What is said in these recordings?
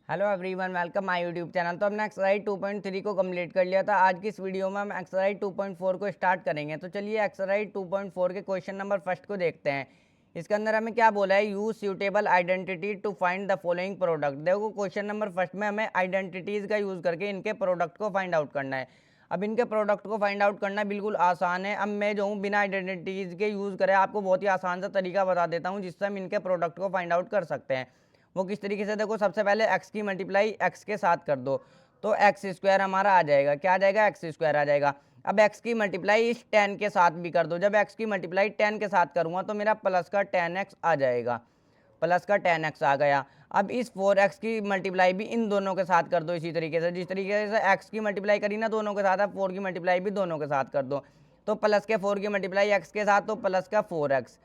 Hello everyone, welcome my YouTube channel. तो हमने exercise 2.3 को कंप्लीट कर लिया था। आज की इस वीडियो में हम एक्सरसाइज 2.4 को स्टार्ट करेंगे। तो चलिए एक्सरसाइज 2.4 के क्वेश्चन नंबर फर्स्ट को देखते हैं। इसके अंदर हमें क्या बोला है, use suitable identity to find the following product. देखो क्वेश्चन नंबर फर्स्ट में हमें आइडेंटिटीज का यूज करके इनके प्रोडक्ट को फाइंड आउट करना है। अब इनके प्रोडक्ट को फाइंड आउट करना बिल्कुल आसान है। अब मैं जो हूँ बिना आइडेंटिटीज के यूज करे आपको बहुत ही आसान सा तरीका बता देता हूँ जिससे हम इनके प्रोडक्ट को फाइंड आउट कर सकते हैं। वो किस तरीके से, देखो सबसे पहले x की मल्टीप्लाई x के साथ कर दो तो एक्स स्क्वायर हमारा आ जाएगा। क्या आ जाएगा? एक्स स्क्वायर आ जाएगा। अब x की मल्टीप्लाई इस 10 के साथ भी कर दो। जब x की मल्टीप्लाई 10 के साथ करूँगा तो मेरा प्लस का 10x आ जाएगा। प्लस का 10x आ गया। अब इस 4x की मल्टीप्लाई भी इन दोनों के साथ कर दो इसी तरीके से। जिस तरीके से x की मल्टीप्लाई करी ना दोनों के साथ, अब 4 की मल्टीप्लाई भी दोनों के साथ कर दो। तो प्लस के 4 की मल्टीप्लाई x के साथ तो प्लस का 4x।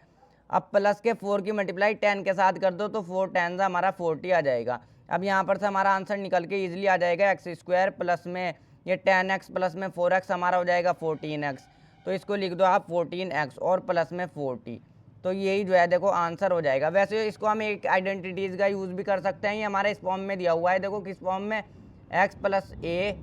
अब प्लस के 4 की मल्टीप्लाई 10 के साथ कर दो तो 4 10 हमारा 40 आ जाएगा। अब यहाँ पर से हमारा आंसर निकल के इजीली आ जाएगा एक्स स्क्वायर प्लस में ये 10x प्लस में 4x हमारा हो जाएगा 14x। तो इसको लिख दो आप 14x और प्लस में 40। तो यही जो है देखो आंसर हो जाएगा। वैसे इसको हम एक आइडेंटिटीज़ का यूज़ भी कर सकते हैं। ये हमारे इस फॉर्म में दिया हुआ है, देखो किस फॉर्म में, x प्लस ए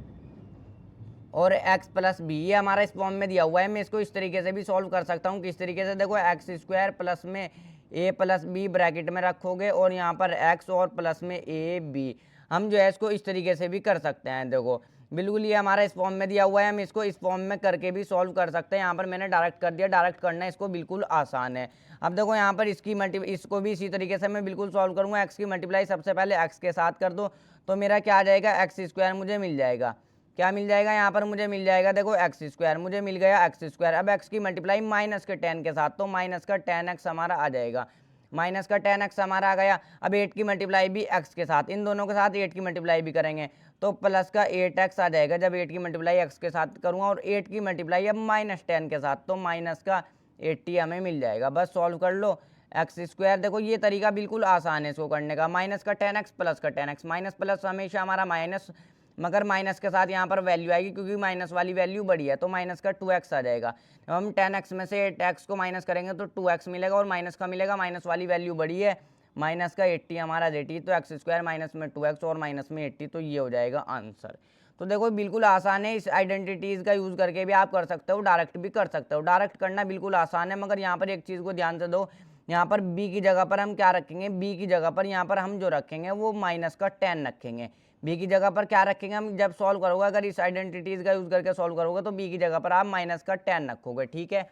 और x प्लस बी, ये हमारा इस फॉर्म में दिया हुआ है। मैं इसको इस तरीके से भी सॉल्व कर सकता हूँ। किस तरीके से, देखो एक्स स्क्वायर प्लस में a प्लस बी ब्रैकेट में रखोगे और यहाँ पर x और प्लस में ए बी, हम जो है इसको इस तरीके से भी कर सकते हैं। देखो बिल्कुल ये हमारा इस फॉर्म में दिया हुआ है, हम इसको इस फॉर्म में करके भी सॉल्व कर सकते हैं। यहाँ पर मैंने डायरेक्ट कर दिया, डायरेक्ट करना इसको बिल्कुल आसान है। अब देखो यहाँ पर इसको भी इसी तरीके से मैं बिल्कुल सॉल्व करूँगा। एक्स की मल्टीप्लाई सबसे पहले एक्स के साथ कर दो तो मेरा क्या आ जाएगा, एक्स स्क्वायर मुझे मिल जाएगा। क्या मिल जाएगा? यहाँ पर मुझे मिल जाएगा, देखो एक्स स्क्वायर मुझे मिल गया एक्स स्क्वायर। अब एक्स की मल्टीप्लाई माइनस के 10 के साथ तो माइनस का 10x हमारा आ जाएगा। माइनस का 10x हमारा आ गया। अब 8 की मल्टीप्लाई भी x के साथ, इन दोनों के साथ 8 की मल्टीप्लाई भी करेंगे तो प्लस का 8x आ जाएगा। जब 8 की मल्टीप्लाई x के साथ करूँगा और 8 की मल्टीप्लाई अब माइनस 10 के साथ तो माइनस का 80 हमें मिल जाएगा। बस सॉल्व कर लो एक्स स्क्वायर। देखो ये तरीका बिल्कुल आसान है इसको करने का। माइनस का 10x प्लस का 10x, माइनस प्लस हमेशा हमारा माइनस, मगर माइनस के साथ यहाँ पर वैल्यू आएगी क्योंकि माइनस वाली वैल्यू बड़ी है तो माइनस का 2x आ जाएगा। जब हम 10x में से 8x को माइनस करेंगे तो 2x मिलेगा और माइनस का मिलेगा, माइनस वाली वैल्यू बड़ी है, माइनस का 80 हमारा 80। तो एक्स स्क्वायर माइनस में 2x और माइनस में 80, तो ये हो जाएगा आंसर। तो देखो बिल्कुल आसान है, इस आइडेंटिटीज़ का यूज़ करके भी आप कर सकते हो, डायरेक्ट भी कर सकते हो। डायरेक्ट करना बिल्कुल आसान है, मगर यहाँ पर एक चीज़ को ध्यान से दो, यहाँ पर b की जगह पर हम क्या रखेंगे, b की जगह पर यहाँ पर हम जो रखेंगे वो माइनस का 10 रखेंगे। b की जगह पर क्या रखेंगे हम, जब सॉल्व करोगे अगर इस आइडेंटिटीज़ का यूज़ करके सॉल्व करोगे तो b की जगह पर आप माइनस का 10 रखोगे। ठीक है।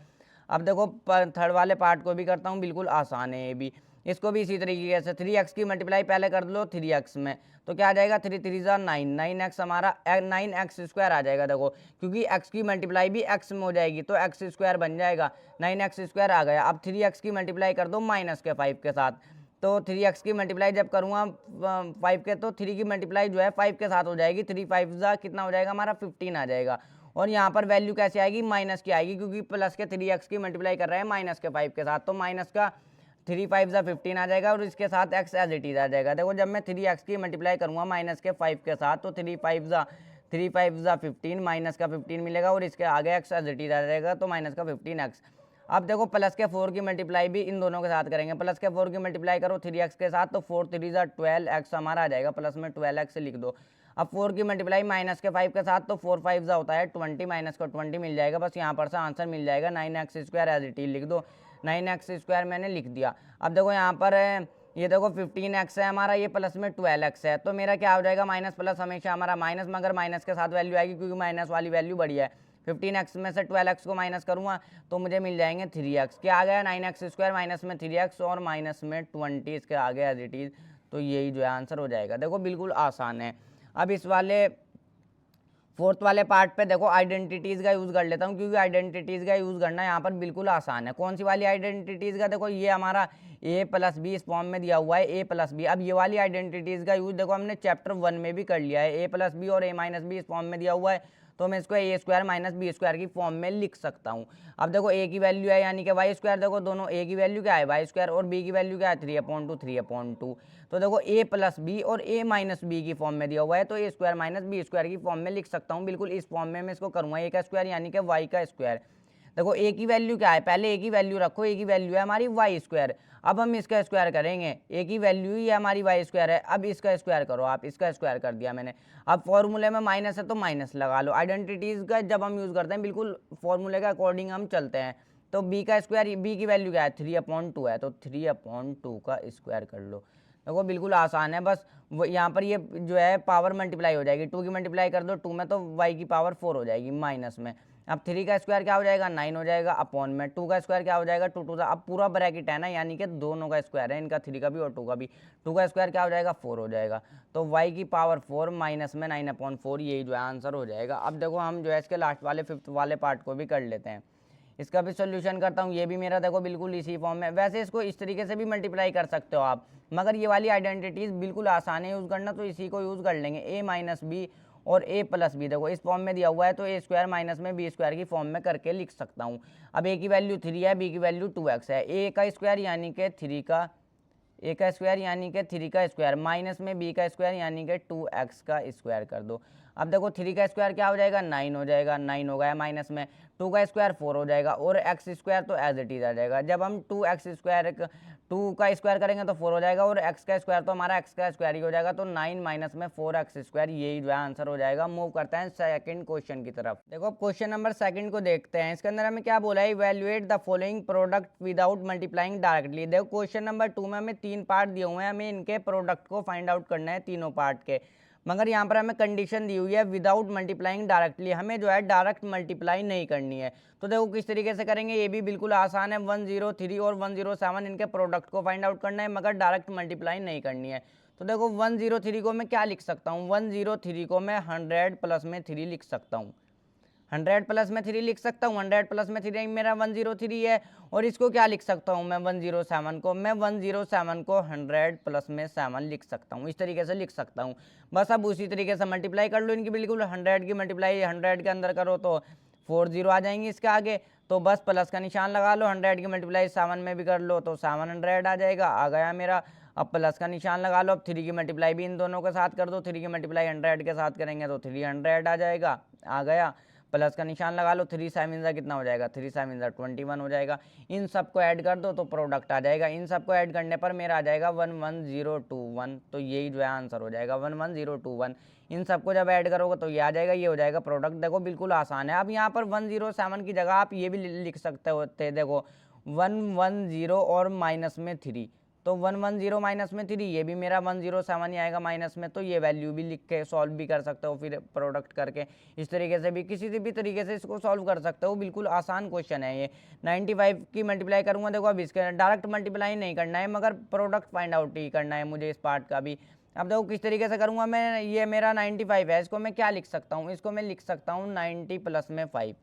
अब देखो थर्ड वाले पार्ट को भी करता हूँ, बिल्कुल आसान है ये भी। इसको भी इसी तरीके से 3x की मल्टीप्लाई पहले कर लो 3x में तो क्या आ जाएगा, 3 3 जा 9, 9x हमारा 9x स्क्वायर आ जाएगा। देखो क्योंकि x की मल्टीप्लाई भी x में हो जाएगी तो x स्क्वायर बन जाएगा, 9x स्क्वायर आ गया। अब 3x की मल्टीप्लाई कर दो माइनस के 5 के साथ तो 3x की मल्टीप्लाई जब करूँगा 5 के तो 3 की मल्टीप्लाई जो है 5 के साथ हो जाएगी। 3 5 जा कितना हो जाएगा हमारा 15 आ जाएगा। और यहाँ पर वैल्यू कैसे आएगी, माइनस की आएगी क्योंकि प्लस के 3x की मल्टीप्लाई कर रहे हैं माइनस के 5 के साथ तो माइनस का 3 5 जा 15 आ जाएगा और इसके साथ x एज इट इज आ जाएगा। देखो जब मैं 3x की मल्टीप्लाई करूँगा माइनस के 5 के साथ तो 3 5 जा 15, माइनस का 15 मिलेगा और इसके आगे x एज इट इज आ जाएगा तो माइनस का 15x। अब देखो प्लस के 4 की मल्टीप्लाई भी इन दोनों के साथ करेंगे। प्लस के 4 की मल्टीप्लाई करो 3x के साथ तो 4 3 जा 12x हमारा आ जाएगा, प्लस में 12x लिख दो। अब 4 की मल्टीप्लाई माइनस के 5 के साथ तो 4 5 जा होता है 20, माइनस का 20 मिल जाएगा। बस यहाँ पर से आंसर मिल जाएगा 9x square as it is लिख दो। 9x स्क्वायर मैंने लिख दिया। अब देखो यहाँ पर ये देखो 15x है हमारा, ये प्लस में 12x है तो मेरा क्या हो जाएगा, माइनस प्लस हमेशा हमारा माइनस, मगर माइनस के साथ वैल्यू आएगी क्योंकि माइनस वाली वैल्यू बड़ी है। 15x में से 12x को माइनस करूँगा तो मुझे मिल जाएंगे 3x। क्या आ गया, 9x स्क्वायर माइनस में 3x और माइनस में 20 इसके आगे एज इट इज। तो यही जो है आंसर हो जाएगा। देखो बिल्कुल आसान है। अब इस वाले फोर्थ वाले पार्ट पे देखो आइडेंटिटीज़ का यूज़ कर लेता हूँ क्योंकि आइडेंटिटीज़ का यूज़ करना यहाँ पर बिल्कुल आसान है। कौन सी वाली आइडेंटिटीज़ का, देखो ये हमारा a प्लस बी इस फॉर्म में दिया हुआ है a प्लस बी। अब ये वाली आइडेंटिटीज़ का यूज़ देखो हमने चैप्टर 1 में भी कर लिया है, a प्लस बी और a माइनस बी इस फॉर्म में दिया हुआ है तो मैं इसको a square minus B square की फॉर्म में लिख सकता हूँ। अब देखो a की वैल्यू है यानी कि वाई स्क्वायर, देखो दोनों a की वैल्यू क्या है वाई स्क्वायर और b की वैल्यू क्या है 3/2 3/2। तो देखो a प्लस बी और a माइनस बी की फॉर्म में दिया हुआ है तो a square minus B square की फॉर्म में लिख सकता हूँ। बिल्कुल इस फॉर्म में मैं इसको करूँगा a का स्क्वायर यानी कि y का स्क्वायर। देखो ए की वैल्यू क्या है, पहले ए की वैल्यू रखो, ए की वैल्यू है हमारी वाई स्क्वायर। अब हम इसका स्क्वायर करेंगे, ए की वैल्यू ही हमारी वाई स्क्वायर है, अब इसका स्क्वायर करो आप, इसका स्क्वायर कर दिया मैंने। अब फॉर्मूले में माइनस है तो माइनस लगा लो। आइडेंटिटीज का जब हम यूज़ करते हैं बिल्कुल फॉर्मूले के अकॉर्डिंग हम चलते हैं। तो बी का स्क्वायर, बी की वैल्यू क्या है 3/2 है, तो 3/2 का स्क्वायर कर लो। देखो बिल्कुल आसान है, बस यहाँ पर ये जो है पावर मल्टीप्लाई हो जाएगी, 2 की मल्टीप्लाई कर दो 2 में तो y की पावर 4 हो जाएगी माइनस में। अब 3 का स्क्वायर क्या हो जाएगा 9 हो जाएगा, अपॉन में 2 का स्क्वायर क्या हो जाएगा 2 2 अब पूरा ब्रैकेट है ना, यानी कि दोनों का स्क्वायर है, इनका 3 का भी और 2 का भी। 2 का स्क्वायर क्या हो जाएगा 4 हो जाएगा, तो y की पावर 4 माइनस में 9/4, यही जो है आंसर हो जाएगा। अब देखो हम जो है इसके लास्ट वाले 5th वाले पार्ट को भी कर लेते हैं, इसका भी सोल्यूशन करता हूँ। ये भी मेरा देखो बिल्कुल इसी फॉर्म में, वैसे इसको इस तरीके से भी मल्टीप्लाई कर सकते हो आप, मगर ये वाली आइडेंटिटीज बिल्कुल आसान है यूज़ करना, तो इसी को यूज़ कर लेंगे। ए माइनस बी और ए प्लस बी, देखो इस फॉर्म में दिया हुआ है तो ए स्क्वायर माइनस में बी स्क्वायर की फॉर्म में करके लिख सकता हूँ। अब ए की वैल्यू 3 है, बी की वैल्यू 2x है, ए का स्क्वायर यानी कि 3 का, ए का स्क्वायर यानी कि 3 का स्क्वायर माइनस में बी का स्क्वायर यानी कि 2x का स्क्वायर कर दो। अब देखो 3 का स्क्वायर क्या हो जाएगा 9 हो जाएगा, 9 हो गया माइनस में 2 का स्क्वायर 4 हो जाएगा, और x स्क्वायर तो एज इट इज आ जाएगा। जब हम 2x स्क्वायर 2 का स्क्वायर करेंगे तो 4 हो जाएगा, और x का स्क्वायर तो हमारा x का स्क्वायर ही हो जाएगा, तो 9 माइनस में 4x स्क्वायर, यही जो है आंसर हो जाएगा। मूव करते हैं सेकंड क्वेश्चन की तरफ। देखो क्वेश्चन नंबर सेकंड को देखते हैं, इसके अंदर हमें क्या बोला है, evaluate the following product without multiplying directly. देखो क्वेश्चन नंबर 2 में हमें 3 पार्ट दिए हुए हैं, हमें इनके प्रोडक्ट को फाइंड आउट करना है तीनों पार्ट के, मगर यहाँ पर हमें कंडीशन दी हुई है विदाउट मल्टीप्लाइंग डायरेक्टली, हमें जो है डायरेक्ट मल्टीप्लाई नहीं करनी है। तो देखो किस तरीके से करेंगे, ये भी बिल्कुल आसान है। 103 और 107 इनके प्रोडक्ट को फाइंड आउट करना है, मगर डायरेक्ट मल्टीप्लाई नहीं करनी है। तो देखो 103 को मैं क्या लिख सकता हूँ, 103 को मैं 100 प्लस में 3 लिख सकता हूँ, 100 प्लस में 3 लिख सकता हूँ, 100 प्लस में 3 मेरा 103 है। और इसको क्या लिख सकता हूँ मैं 107 को, मैं 107 को 100 प्लस में 7 लिख सकता हूँ, इस तरीके से लिख सकता हूँ। बस अब उसी तरीके से मल्टीप्लाई कर लो इनकी, बिल्कुल 100 की मल्टीप्लाई 100 के अंदर करो तो 4 0 आ जाएंगे इसके आगे, तो बस प्लस का निशान लगा लो। 100 की मल्टीप्लाई 7 में भी कर लो तो 700 आ जाएगा, आ गया मेरा। अब प्लस का निशान लगा लो, अब 3 की मल्टीप्लाई भी इन दोनों के साथ कर दो, 3 की मल्टीप्लाई 100 के साथ करेंगे तो 300 आ जाएगा, आ गया। प्लस का निशान लगा लो, 3 7 कितना हो जाएगा, 3 7 21 हो जाएगा। इन सबको ऐड कर दो तो प्रोडक्ट आ जाएगा, इन सबको ऐड करने पर मेरा आ जाएगा 11021, तो यही जो है आंसर हो जाएगा 11021। इन सबको जब ऐड करोगे तो ये आ जाएगा, ये हो जाएगा प्रोडक्ट। देखो बिल्कुल आसान है। अब यहाँ पर 107 की जगह आप ये भी लिख सकते होते, देखो 110 और माइनस में 3, तो 110 माइनस में 3, ये भी मेरा 107 ही आएगा माइनस में, तो ये वैल्यू भी लिख के सॉल्व भी कर सकते हो फिर प्रोडक्ट करके। इस तरीके से भी किसी से भी तरीके से इसको सॉल्व कर सकते हो, बिल्कुल आसान क्वेश्चन है ये। 95 की मल्टीप्लाई करूँगा, देखो अब इसके डायरेक्ट मल्टीप्लाई नहीं करना है, मगर प्रोडक्ट फाइंड आउट ही करना है मुझे इस पार्ट का भी। अब देखो किस तरीके से करूँगा मैं, ये मेरा 95 है, इसको मैं क्या लिख सकता हूँ, इसको मैं लिख सकता हूँ 90 प्लस में 5,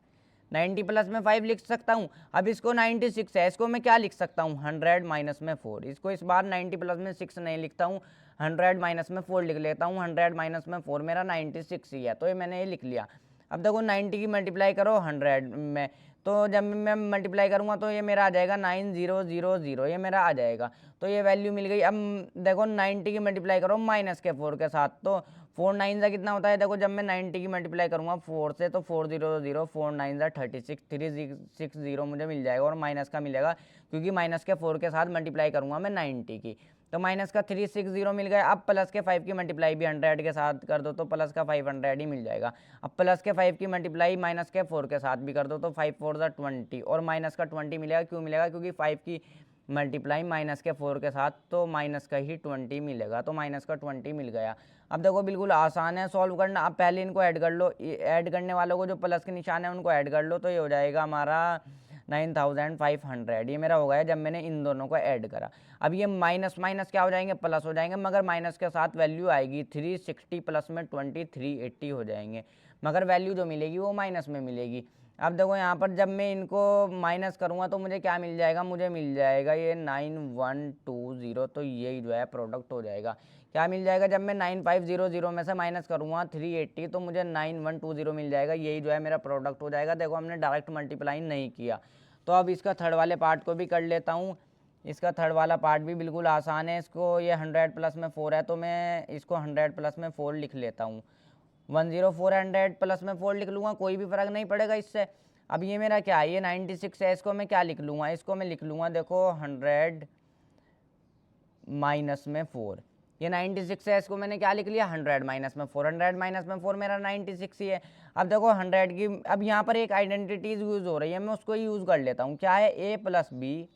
90 प्लस में 5 लिख सकता हूँ। अब इसको 96 है, इसको मैं क्या लिख सकता हूँ 100 माइनस में 4, इसको इस बार 90 प्लस में 6 नहीं लिखता हूँ, 100 माइनस में 4 लिख लेता हूँ। 100 माइनस में 4 मेरा 96 ही है, तो ये मैंने ये लिख लिया। अब देखो 90 की मल्टीप्लाई करो 100 में, तो जब मैं मल्टीप्लाई करूँगा तो ये मेरा आ जाएगा 9000, ये मेरा आ जाएगा, तो ये वैल्यू मिल गई। अब देखो 90 की मल्टीप्लाई करो माइनस के 4 के साथ, तो 4 9 का कितना होता है, देखो जब मैं 90 की मल्टीप्लाई करूँगा 4 से तो 400, 4 9 36, 360 मुझे मिल जाएगा, और माइनस का मिलेगा क्योंकि माइनस के 4 के साथ मल्टीप्लाई करूँगा मैं 90 की, तो माइनस का 360 मिल गया। अब प्लस के 5 की मल्टीप्लाई भी 100 के साथ कर दो तो प्लस का 500 ही मिल जाएगा। अब प्लस के 5 की मल्टीप्लाई माइनस के 4 के साथ भी कर दो तो 5 4 20, और माइनस का 20 मिलेगा, क्यों मिलेगा, क्योंकि 5 की मल्टीप्लाई माइनस के 4 के साथ, तो माइनस का ही 20 मिलेगा, तो माइनस का 20 मिल गया। अब देखो बिल्कुल आसान है सॉल्व करना। अब पहले इनको ऐड कर लो, ऐड करने वालों को जो प्लस के निशान है उनको ऐड कर लो, तो ये हो जाएगा हमारा 9500, ये मेरा हो गया जब मैंने इन दोनों को ऐड करा। अब ये माइनस माइनस क्या हो जाएंगे, प्लस हो जाएंगे, मगर माइनस के साथ वैल्यू आएगी 360 प्लस में 20 380 हो जाएंगे, मगर वैल्यू जो मिलेगी वो माइनस में मिलेगी। अब देखो यहाँ पर जब मैं इनको माइनस करूँगा तो मुझे क्या मिल जाएगा, मुझे मिल जाएगा ये 9120, तो यही जो है प्रोडक्ट हो जाएगा। क्या मिल जाएगा, जब मैं 9500 में से माइनस करूँगा 380 तो मुझे 9120 मिल जाएगा, यही जो है मेरा प्रोडक्ट हो जाएगा। देखो हमने डायरेक्ट मल्टीप्लाई नहीं किया। तो अब इसका थर्ड वाले पार्ट को भी कर लेता हूँ। इसका थर्ड वाला पार्ट भी बिल्कुल आसान है। इसको ये 100 प्लस में 4 है, तो मैं इसको 100 प्लस में 4 लिख लेता हूँ। 104 100 प्लस में 4 लिख लूँगा, कोई भी फ़र्क नहीं पड़ेगा इससे। अब ये मेरा क्या है, ये 96 है, इसको मैं क्या लिख लूँगा, इसको मैं लिख लूँगा देखो 100 माइनस में 4। ये 96 है, इसको मैंने क्या लिख लिया 100 माइनस में 4। 100 माइनस में 4 मेरा 96 ही है। अब देखो 100 की, अब यहाँ पर एक आइडेंटिटीज यूज़ हो रही है, मैं उसको यूज़ कर लेता हूँ। क्या है, a प्लस बी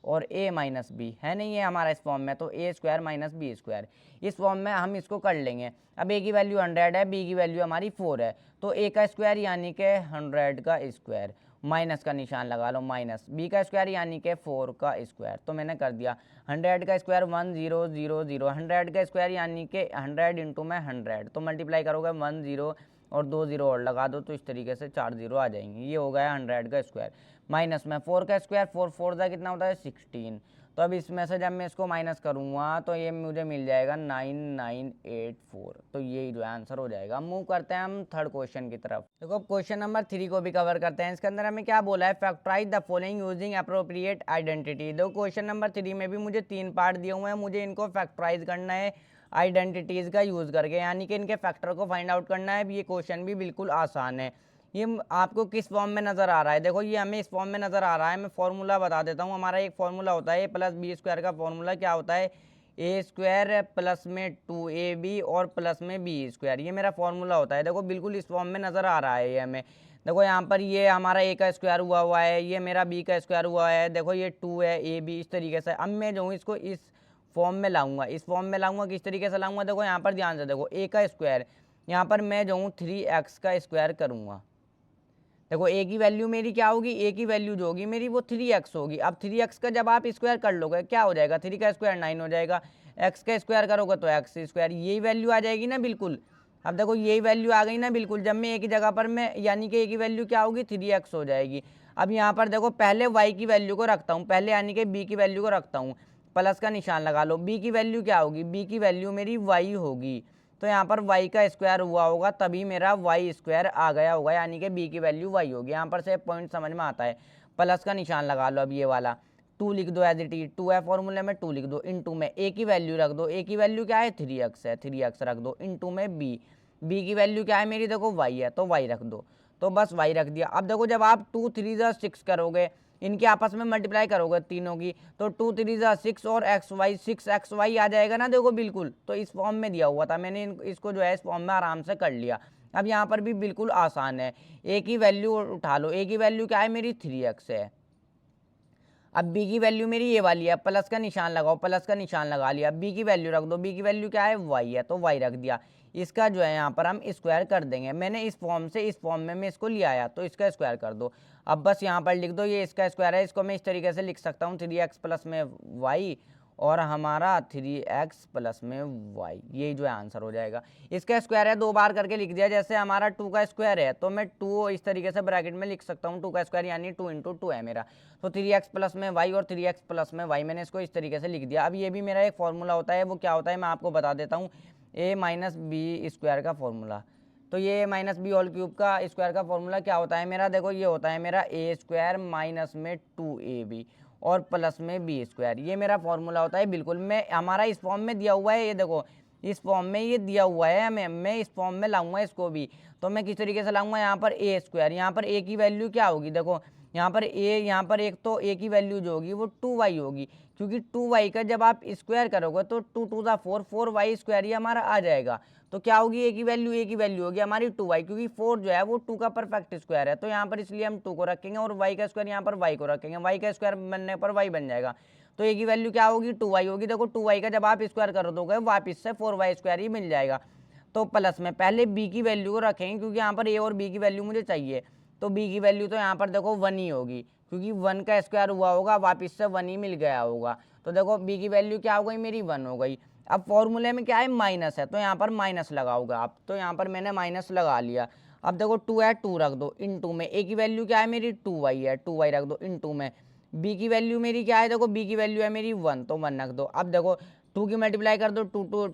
और a माइनस बी है नहीं है हमारा इस फॉर्म में, तो a square minus B square, इस फॉर्म में हम इसको कर लेंगे। अब a की वैल्यू 100 है, b की वैल्यू हमारी 4 है, तो a का स्क्वायर यानी कि 100 का स्क्वायर, माइनस का निशान लगा लो माइनस, b का स्क्वायर यानी कि 4 का स्क्वायर। तो मैंने कर दिया 100 का स्क्वायर 1000, 100 का स्क्वायर यानी कि 100 इंटू में 100, तो मल्टीप्लाई करोगे 10 और 2 0 और लगा दो, तो इस तरीके से 4 0 आ जाएंगे। ये हो गया 100 का स्क्वायर माइनस में 4 का स्क्वायर, 4 4 का कितना होता है 16। तो अब इसमें से जब मैं इसको माइनस करूँगा तो ये मुझे मिल जाएगा 9984। तो यही जो है आंसर हो जाएगा। मूव करते हैं हम थर्ड क्वेश्चन की तरफ। देखो क्वेश्चन नंबर 3 को भी कवर करते हैं। इसके अंदर हमें क्या बोला है, factorise the following using appropriate identity. देखो क्वेश्चन नंबर 3 में भी मुझे 3 पार्ट दिए हुए हैं, मुझे इनको फैक्टराइज करना है आइडेंटिटीज़ का यूज़ करके, यानी कि इनके फैक्टर को फाइंड आउट करना है। ये क्वेश्चन भी बिल्कुल आसान है। ये आपको किस फॉर्म में नज़र आ रहा है, देखो ये हमें इस फॉर्म में नज़र आ रहा है। मैं फॉर्मूला बता देता हूँ। हमारा एक फॉर्मूला होता है a प्लस बी स्क्वायर का फॉर्मूला क्या होता है, a स्क्वायर प्लस में 2ab और प्लस में बी स्क्वायर, ये मेरा फॉर्मूला होता है। देखो बिल्कुल इस फॉर्म में नज़र आ रहा है ये हमें। देखो यहाँ पर ये हमारा a का स्क्वायर हुआ है, ये मेरा b का स्क्वायर हुआ है, देखो ये 2 है ab, इस तरीके से। अब मैं जो हूँ इसको इस फॉर्म में लाऊंगा, इस फॉर्म में लाऊंगा, किस तरीके से लाऊंगा, देखो यहाँ पर ध्यान से देखो, a का स्क्वायर, यहाँ पर मैं जो हूँ 3x का स्क्वायर करूँगा। देखो a की वैल्यू मेरी क्या होगी, a की वैल्यू जो होगी मेरी वो 3x होगी। अब 3x का जब आप स्क्वायर कर लोगे क्या हो जाएगा, 3 का स्क्वायर 9 हो जाएगा, x का स्क्वायर करोगे तो x स्क्वायर, यही वैल्यू आ जाएगी ना बिल्कुल। अब देखो यही वैल्यू आ गई ना बिल्कुल, जब मैं a की जगह पर मैं यानी कि a की वैल्यू क्या होगी 3x हो जाएगी। अब यहाँ पर देखो पहले y की वैल्यू को रखता हूँ, पहले यानी कि b की वैल्यू को रखता हूँ, प्लस का निशान लगा लो। b की वैल्यू क्या होगी, b की वैल्यू मेरी y होगी, तो यहाँ पर y का स्क्वायर हुआ होगा तभी मेरा y स्क्वायर आ गया होगा, यानी कि b की वैल्यू y होगी। यहाँ पर से पॉइंट समझ में आता है, प्लस का निशान लगा लो। अब ये वाला 2 लिख दो एज इट इज, 2 है फॉर्मूले में, 2 लिख दो, इनटू में a की वैल्यू रख दो, a की वैल्यू क्या है 3x है, 3x रख दो, इनटू में b की वैल्यू क्या है मेरी, देखो y है तो y रख दो, तो बस y रख दिया। अब देखो जब आप 2 3 6 करोगे, इनके आपस में मल्टीप्लाई करोगे तीनों की, तो 2 3 6 और6 एक्स वाई आ जाएगा ना, देखो बिल्कुल। तो इस फॉर्म में दिया हुआ था, मैंने इसको जो है इस फॉर्म में आराम से कर लिया। अब यहाँ पर भी बिल्कुल आसान है, a की वैल्यू उठा लो, a की वैल्यू क्या है मेरी 3x है। अब b की वैल्यू मेरी ये वाली है, प्लस का निशान लगाओ, प्लस का निशान लगा लिया, b की वैल्यू रख दो, b की वैल्यू क्या है y है, तो y रख दिया। इसका जो है यहाँ पर हम स्क्वायर कर देंगे, मैंने इस फॉर्म से इस फॉर्म में मैं इसको ले आया, तो इसका स्क्वायर कर दो। अब बस यहाँ पर लिख दो, ये इसका स्क्वायर है, इसको मैं इस तरीके से लिख सकता हूँ 3x प्लस में y और हमारा 3x प्लस में y, यही जो है आंसर हो जाएगा। इसका स्क्वायर है 2 बार करके लिख दिया, जैसे हमारा 2 का स्क्वायर है तो मैं 2 इस तरीके से ब्रैकेट में लिख सकता हूँ, 2 का स्क्वायर यानी 2 इंटू 2 है मेरा, तो 3x प्लस में y और 3x प्लस में y, मैंने इसको इस तरीके से लिख दिया। अब ये भी मेरा एक फॉर्मूला होता है, वो क्या होता है मैं आपको बता देता हूँ, a माइनस बी स्क्वायर का फॉर्मूला। तो ये माइनस बी होल क्यूब का स्क्वायर का फॉर्मूला क्या होता है मेरा, देखो ये होता है मेरा a स्क्वायर माइनस में 2ab और प्लस में बी स्क्वायर, ये मेरा फॉर्मूला होता है बिल्कुल। मैं हमारा इस फॉर्म में दिया हुआ है, ये देखो इस फॉर्म में ये दिया हुआ है हमें, मैं इस फॉर्म में लाऊंगा इसको भी, तो मैं किस तरीके से लाऊंगा, यहाँ पर a स्क्वायर, यहाँ पर a की वैल्यू क्या होगी, देखो यहाँ पर यहाँ पर एक तो a की वैल्यू जो होगी वो 2y होगी, क्योंकि 2y का जब आप स्क्वायर करोगे तो 2 2 4 4y स्क्वायर ये हमारा आ जाएगा। तो क्या होगी a की वैल्यू होगी हमारी 2y, क्योंकि 4 जो है वो 2 का परफेक्ट स्क्वायर है, तो यहाँ पर इसलिए हम 2 को रखेंगे और y का स्क्वायर यहाँ पर y को रखेंगे, y का स्क्वायर बनने पर y बन जाएगा, तो a की वैल्यू क्या होगी 2y होगी। देखो 2y का जब आप स्क्वायर कर दोगे वापिस से 4y स्क्वायर ही मिल जाएगा। तो प्लस में पहले b की वैल्यू को रखेंगे, क्योंकि यहाँ पर a और b की वैल्यू मुझे चाहिए, तो b की वैल्यू तो यहाँ पर देखो 1 ही होगी, क्योंकि 1 का स्क्वायर हुआ होगा वापिस से 1 ही मिल गया होगा, तो देखो b की वैल्यू क्या हो गई मेरी 1 हो गई। अब फॉर्मूले में क्या है माइनस है, तो यहाँ पर माइनस लगाओगे आप, तो यहाँ पर मैंने माइनस लगा लिया। अब देखो 2 है 2 रख दो, इनटू में a की वैल्यू क्या है मेरी 2y है, 2y रख दो, इनटू में b की वैल्यू मेरी क्या है, देखो b की वैल्यू है मेरी 1, तो 1 रख दो। अब देखो 2 की मल्टीप्लाई कर दो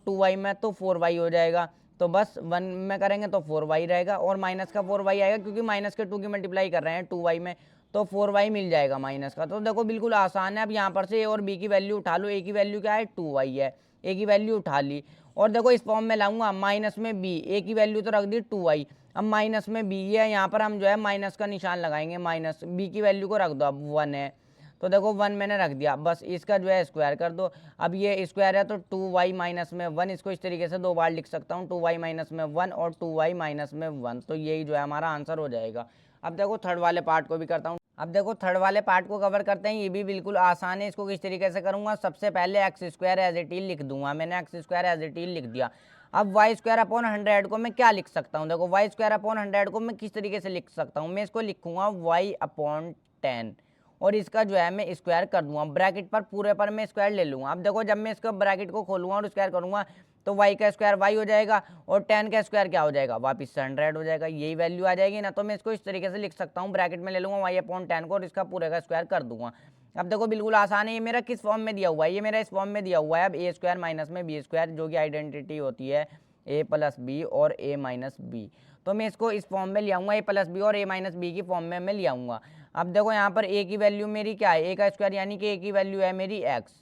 2y में तो 4y हो जाएगा, तो बस 1 में करेंगे तो 4y रहेगा, और माइनस का 4y आएगा, क्योंकि माइनस के 2 की मल्टीप्लाई कर रहे हैं 2y में, तो 4y मिल जाएगा माइनस का। तो देखो बिल्कुल आसान है। अब यहाँ पर से a और b की वैल्यू उठा लो, a की वैल्यू क्या है 2y है, a की वैल्यू उठा ली, और देखो इस फॉर्म में लाऊंगा, माइनस में बी, ए की वैल्यू तो रख दी 2y, अब माइनस में बी, ये यहाँ पर हम जो है माइनस का निशान लगाएंगे, माइनस बी की वैल्यू को रख दो, अब 1 है तो देखो 1 मैंने रख दिया, बस इसका जो है स्क्वायर कर दो। अब ये स्क्वायर है तो 2y माइनस में 1, इसको इस तरीके से 2 बार लिख सकता हूँ, 2y माइनस में 1 और 2y माइनस में 1, तो यही जो है हमारा आंसर हो जाएगा। अब देखो थर्ड वाले पार्ट को भी करता हूँ। अब देखो थर्ड वाले पार्ट को कवर करते हैं, ये भी बिल्कुल आसान है। इसको किस तरीके से करूंगा, सबसे पहले x square as it is लिख दूंगा, मैंने x square as it is लिख दिया। अब वाई स्क्वायर अपॉन 100 को मैं क्या लिख सकता हूँ, देखो वाई स्क्वायर अपॉन 100 को मैं किस तरीके से लिख सकता हूँ, मैं इसको लिखूंगा वाई अपॉन 10 और इसका जो है मैं स्क्वायर कर दूंगा, ब्रैकेट पर पूरे पर मैं स्क्वायर ले लूंगा। अब देखो जब मैं इसका ब्रैकेट को खोलूंगा और स्क्वायर करूंगा तो y का स्क्वायर y हो जाएगा और 10 का स्क्वायर क्या हो जाएगा, वापिस से 100 हो जाएगा, यही वैल्यू आ जाएगी ना। तो मैं इसको इस तरीके से लिख सकता हूँ, ब्रैकेट में ले लूंगा y अपॉन 10 को और इसका पूरे का स्क्वायर कर दूंगा। अब देखो बिल्कुल आसान है, ये मेरा किस फॉर्म में दिया हुआ है, ये मेरा इस फॉर्म में दिया हुआ है। अब ए स्क्वायर माइनस में बी स्क्वायर, जो कि आइडेंटिटी होती है ए प्लस बी और ए माइनस बी, तो मैं इसको इस फॉर्म में ले आऊँगा, ए प्लस बी और ए माइनस बी की फॉर्म में मैं ले आऊँगा। अब देखो यहाँ पर ए की वैल्यू मेरी क्या है, ए का स्क्वायर यानी कि ए की वैल्यू है मेरी एक्स,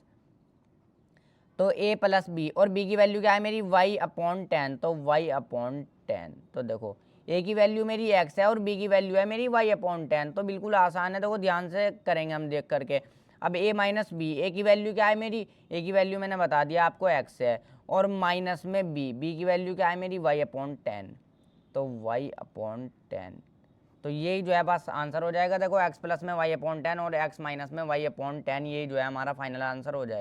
तो ए प्लस बी, और बी की वैल्यू क्या है मेरी y अपॉन 10, तो y अपॉन 10। तो देखो ए की वैल्यू मेरी x है और बी की वैल्यू है मेरी y अपॉन 10, तो बिल्कुल आसान है, देखो ध्यान से करेंगे हम देख करके। अब a माइनस बी, ए की वैल्यू क्या है मेरी, ए की वैल्यू मैंने बता दिया आपको x है, और माइनस में बी की वैल्यू क्या है मेरी y अपॉन 10, तो y अपॉन 10, तो यही जो है बस आंसर हो जाएगा। देखो x प्लस में y अपॉन 10 और x माइनस में y अपॉन 10, यही जो है हमारा फाइनल आंसर हो जाएगा।